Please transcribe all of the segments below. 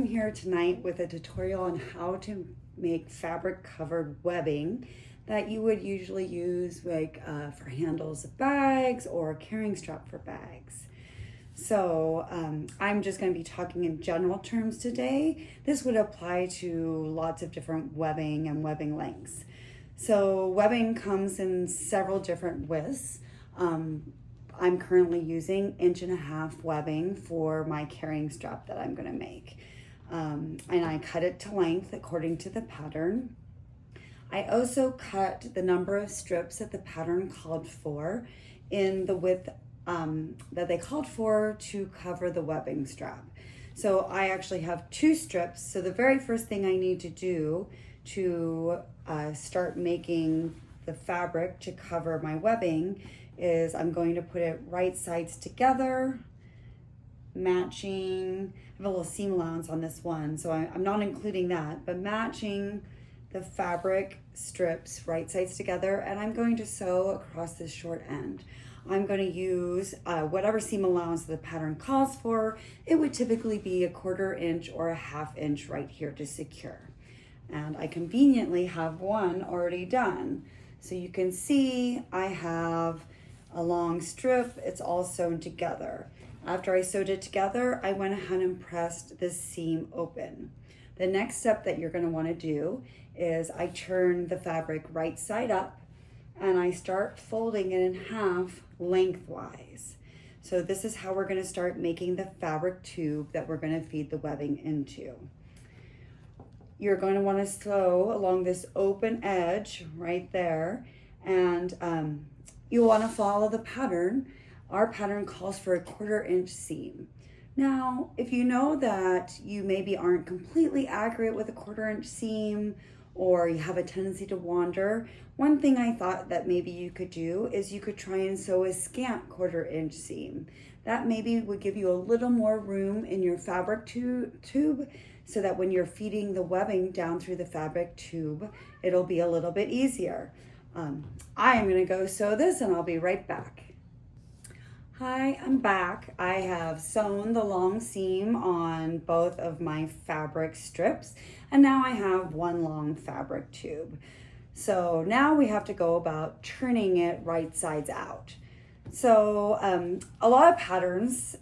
I'm here tonight with a tutorial on how to make fabric covered webbing that you would usually use for handles of bags or a carrying strap for bags. So I'm just going to be talking in general terms today. This would apply to lots of different webbing and webbing lengths. So webbing comes in several different widths. I'm currently using 1.5 inch webbing for my carrying strap that I'm going to make. And I cut it to length according to the pattern. I also cut the number of strips that the pattern called for in the width that they called for to cover the webbing strap. So I actually have 2 strips. So the very first thing I need to do to start making the fabric to cover my webbing is I'm going to put it right sides together, matching. I have a little seam allowance on this one, so I'm not including that, but matching the fabric strips right sides together, and I'm going to sew across this short end. I'm going to use whatever seam allowance the pattern calls for. It would typically be 1/4 inch or 1/2 inch right here to secure. And I conveniently have one already done. So you can see I have a long strip. It's all sewn together. After I sewed it together, I went ahead and pressed this seam open. The next step that you're going to want to do is I turn the fabric right side up and I start folding it in half lengthwise. So this is how we're going to start making the fabric tube that we're going to feed the webbing into. You're going to want to sew along this open edge right there, and you want to follow the pattern. Our pattern calls for a 1/4 inch seam. Now, if you know that you maybe aren't completely accurate with a 1/4 inch seam, or you have a tendency to wander, one thing I thought that maybe you could do is you could try and sew a scant 1/4 inch seam. That maybe would give you a little more room in your fabric tube so that when you're feeding the webbing down through the fabric tube, it'll be a little bit easier. I am going to go sew this and I'll be right back. Hi, I'm back. I have sewn the long seam on both of my fabric strips, and now I have one long fabric tube. So now we have to go about turning it right sides out. So a lot of patterns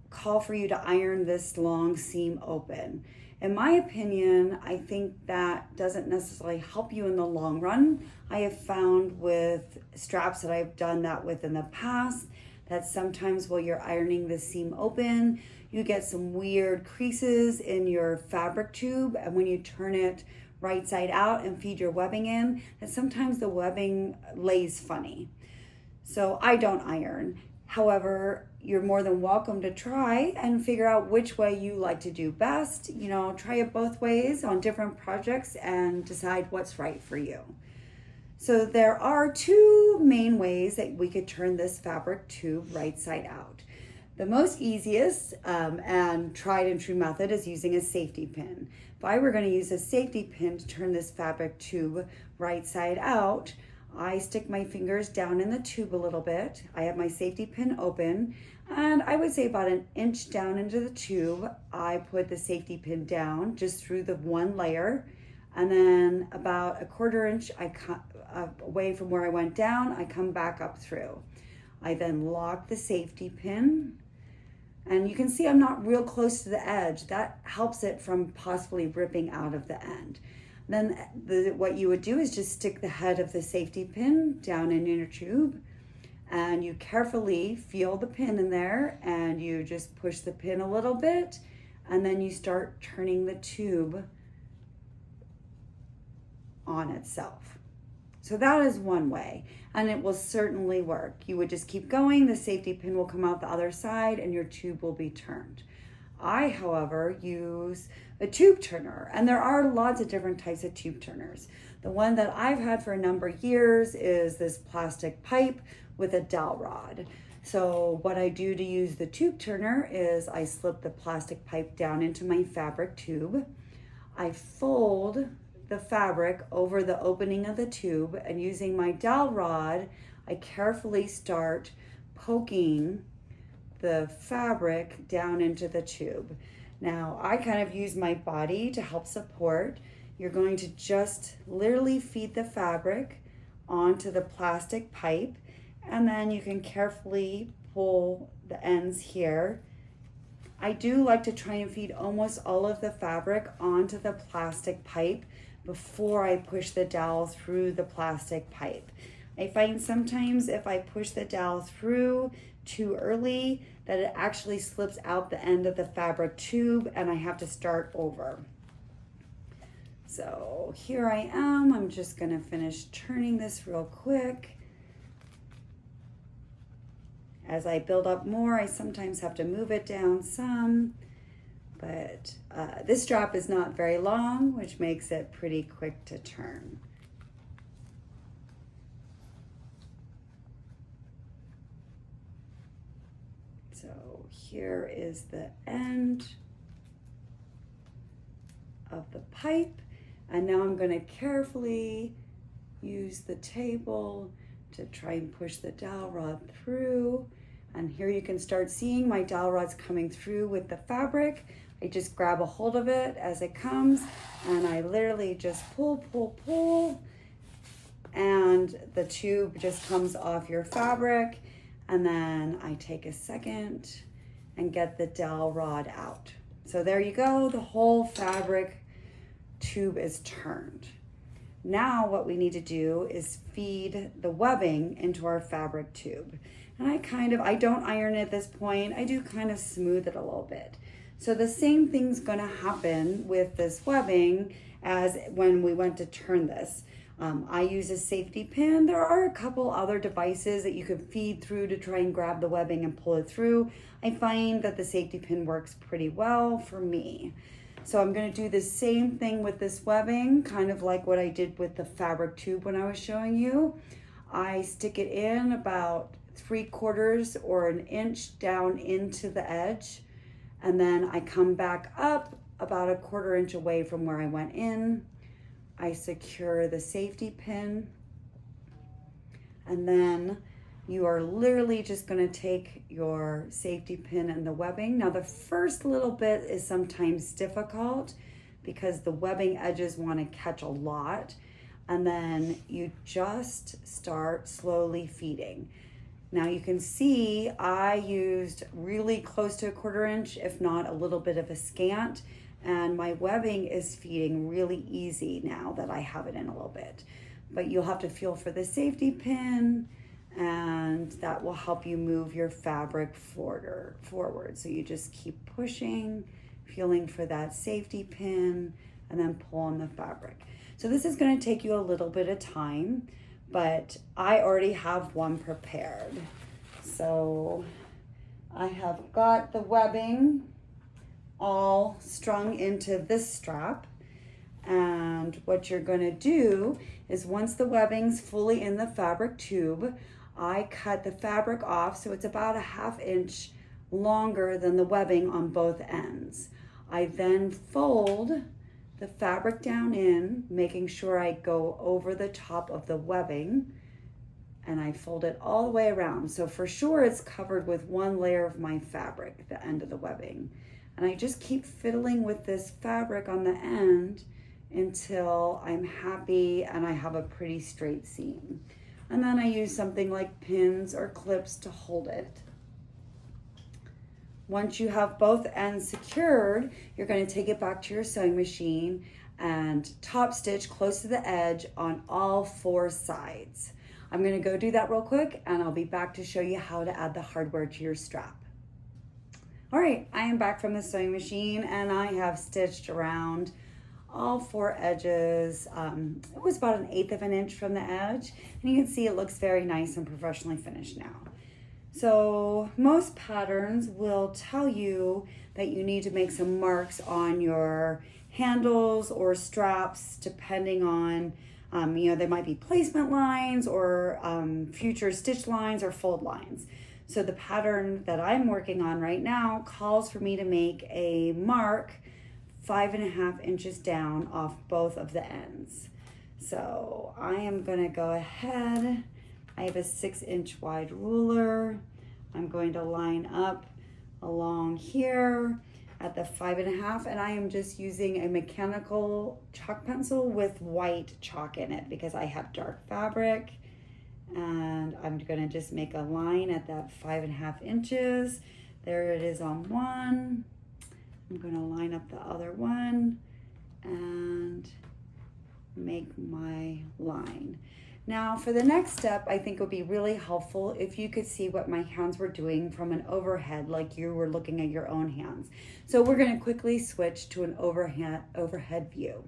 call for you to iron this long seam open. In my opinion, I think that doesn't necessarily help you in the long run. I have found with straps that I've done that with in the past, that sometimes while you're ironing the seam open, you get some weird creases in your fabric tube, and when you turn it right side out and feed your webbing in, that sometimes the webbing lays funny. So I don't iron. However, you're more than welcome to try and figure out which way you like to do best. You know, try it both ways on different projects and decide what's right for you. So there are 2 main ways that we could turn this fabric tube right side out. The most easiest and tried and true method is using a safety pin. If I were going to use a safety pin to turn this fabric tube right side out, I stick my fingers down in the tube a little bit. I have my safety pin open, and I would say about 1 inch down into the tube, I put the safety pin down just through the one layer, and then about 1/4 inch away from where I went down, I come back up through. I then lock the safety pin, and you can see I'm not real close to the edge. That helps it from possibly ripping out of the end. Then what you would do is just stick the head of the safety pin down in your tube, and you carefully feel the pin in there, and you just push the pin a little bit, and then you start turning the tube on itself. So that is one way, and it will certainly work. You would just keep going, the safety pin will come out the other side, and your tube will be turned. I, however, use a tube turner, and there are lots of different types of tube turners. The one that I've had for a number of years is this plastic pipe with a dowel rod. So what I do to use the tube turner is I slip the plastic pipe down into my fabric tube. I fold the fabric over the opening of the tube, and using my dowel rod, I carefully start poking the fabric down into the tube. Now, I kind of use my body to help support. You're going to just literally feed the fabric onto the plastic pipe, and then you can carefully pull the ends here. I do like to try and feed almost all of the fabric onto the plastic pipe before I push the dowel through the plastic pipe. I find sometimes if I push the dowel through too early that it actually slips out the end of the fabric tube and I have to start over. So here I am. I'm just going to finish turning this real quick. As I build up more, I sometimes have to move it down some, but this strap is not very long, which makes it pretty quick to turn. So here is the end of the pipe, and now I'm going to carefully use the table to try and push the dowel rod through. And here you can start seeing my dowel rods coming through with the fabric. I just grab a hold of it as it comes, and I literally just pull, and the tube just comes off your fabric. And then I take a second and get the dowel rod out. So there you go, the whole fabric tube is turned. Now what we need to do is feed the webbing into our fabric tube. And I don't iron it at this point, I do kind of smooth it a little bit. So the same thing's gonna happen with this webbing as when we went to turn this. I use a safety pin. There are a couple other devices that you could feed through to try and grab the webbing and pull it through. I find that the safety pin works pretty well for me. So I'm going to do the same thing with this webbing, kind of like what I did with the fabric tube when I was showing you. I stick it in about 3/4 or an inch down into the edge, and then I come back up about a 1/4 inch away from where I went in. I secure the safety pin, and then you are literally just going to take your safety pin and the webbing. Now the first little bit is sometimes difficult because the webbing edges want to catch a lot, and then you just start slowly feeding. Now you can see I used really close to a 1/4 inch, if not a little bit of a scant, and my webbing is feeding really easy now that I have it in a little bit. But you'll have to feel for the safety pin, and that will help you move your fabric forward. So you just keep pushing, feeling for that safety pin, and then pull on the fabric. So this is going to take you a little bit of time, but I already have one prepared. So I have got the webbing all strung into this strap, and what you're going to do is once the webbing's fully in the fabric tube, I cut the fabric off so it's about a 1/2 inch longer than the webbing on both ends. I then fold the fabric down in, making sure I go over the top of the webbing, and I fold it all the way around. So for sure it's covered with one layer of my fabric, the end of the webbing. And I just keep fiddling with this fabric on the end until I'm happy and I have a pretty straight seam. And then I use something like pins or clips to hold it. Once you have both ends secured, you're going to take it back to your sewing machine and top stitch close to the edge on all 4 sides. I'm going to go do that real quick, and I'll be back to show you how to add the hardware to your strap. All right, I am back from the sewing machine, and I have stitched around all 4 edges. It was about 1/8 of an inch from the edge, and you can see it looks very nice and professionally finished now. So most patterns will tell you that you need to make some marks on your handles or straps depending on, there might be placement lines or future stitch lines or fold lines. So the pattern that I'm working on right now calls for me to make a mark 5.5 inches down off both of the ends. So I am gonna go ahead. I have a 6-inch wide ruler. I'm going to line up along here, at the 5.5, and I am just using a mechanical chalk pencil with white chalk in it because I have dark fabric. And I'm gonna just make a line at that 5.5 inches. There it is on one. I'm gonna line up the other one and make my line. Now for the next step, I think it would be really helpful if you could see what my hands were doing from an overhead, like you were looking at your own hands. So we're gonna quickly switch to an overhead view.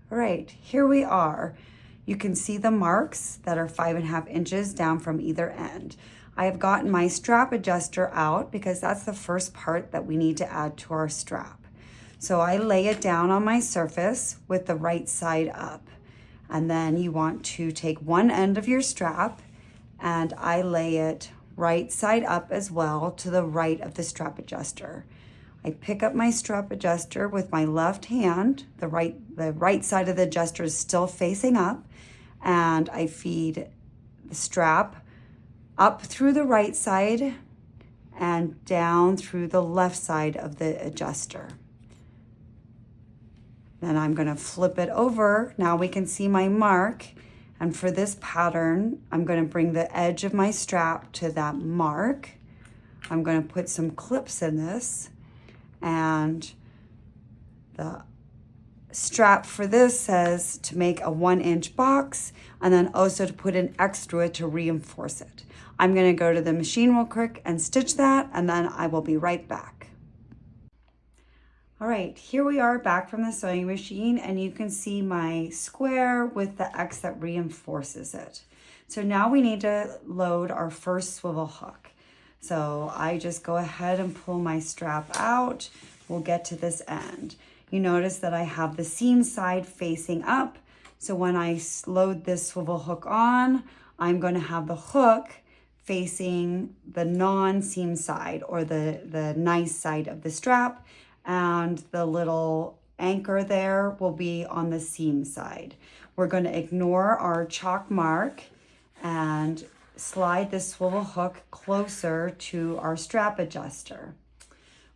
All right, here we are. You can see the marks that are 5.5 inches down from either end. I have gotten my strap adjuster out because that's the first part that we need to add to our strap. So I lay it down on my surface with the right side up. And then you want to take one end of your strap and I lay it right side up as well to the right of the strap adjuster. I pick up my strap adjuster with my left hand, the right side of the adjuster is still facing up, and I feed the strap up through the right side and down through the left side of the adjuster. Then I'm gonna flip it over. Now we can see my mark. And for this pattern, I'm gonna bring the edge of my strap to that mark. I'm gonna put some clips in this, and the strap for this says to make a 1-inch box and then also to put an X through it to reinforce it. I'm gonna go to the machine real quick and stitch that, and then I will be right back. All right, here we are back from the sewing machine, and you can see my square with the X that reinforces it. So now we need to load our first swivel hook. So I just go ahead and pull my strap out. We'll get to this end. You notice that I have the seam side facing up. So when I load this swivel hook on, I'm going to have the hook facing the non-seam side, or the nice side of the strap, and the little anchor there will be on the seam side. We're going to ignore our chalk mark and slide the swivel hook closer to our strap adjuster.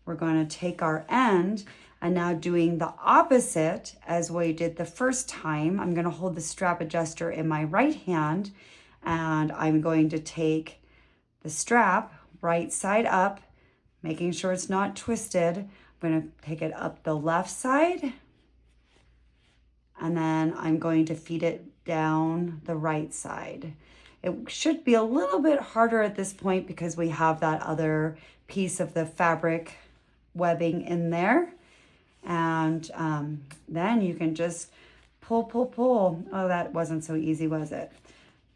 We're going to take our end, and now doing the opposite as we did the first time, I'm going to hold the strap adjuster in my right hand, and I'm going to take the strap right side up, making sure it's not twisted. I'm going to take it up the left side, and then I'm going to feed it down the right side. It should be a little bit harder at this point because we have that other piece of the fabric webbing in there. And then you can just pull, pull, pull. Oh, that wasn't so easy, was it?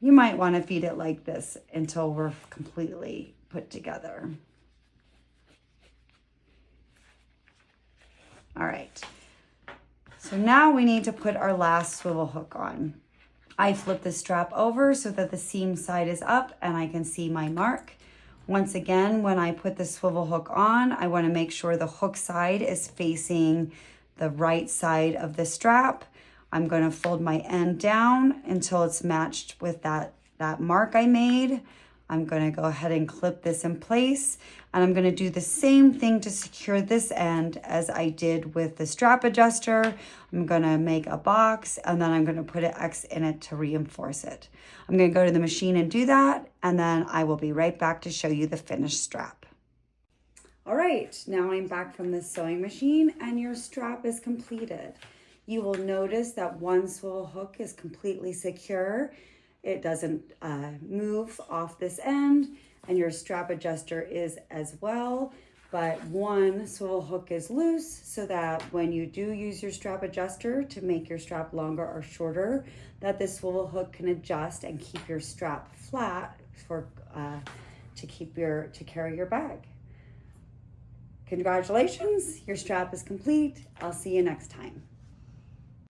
You might want to feed it like this until we're completely put together. All right, so now we need to put our last swivel hook on. I flip the strap over so that the seam side is up and I can see my mark. Once again, when I put the swivel hook on, I want to make sure the hook side is facing the right side of the strap. I'm going to fold my end down until it's matched with that mark I made. I'm going to go ahead and clip this in place, and I'm going to do the same thing to secure this end as I did with the strap adjuster. I'm going to make a box, and then I'm going to put an X in it to reinforce it. I'm going to go to the machine and do that, and then I will be right back to show you the finished strap. All right, now I'm back from the sewing machine, and your strap is completed. You will notice that one swivel hook is completely secure. It doesn't move off this end, and your strap adjuster is as well, but one swivel hook is loose so that when you do use your strap adjuster to make your strap longer or shorter, that the swivel hook can adjust and keep your strap flat to carry your bag. Congratulations, your strap is complete. I'll see you next time.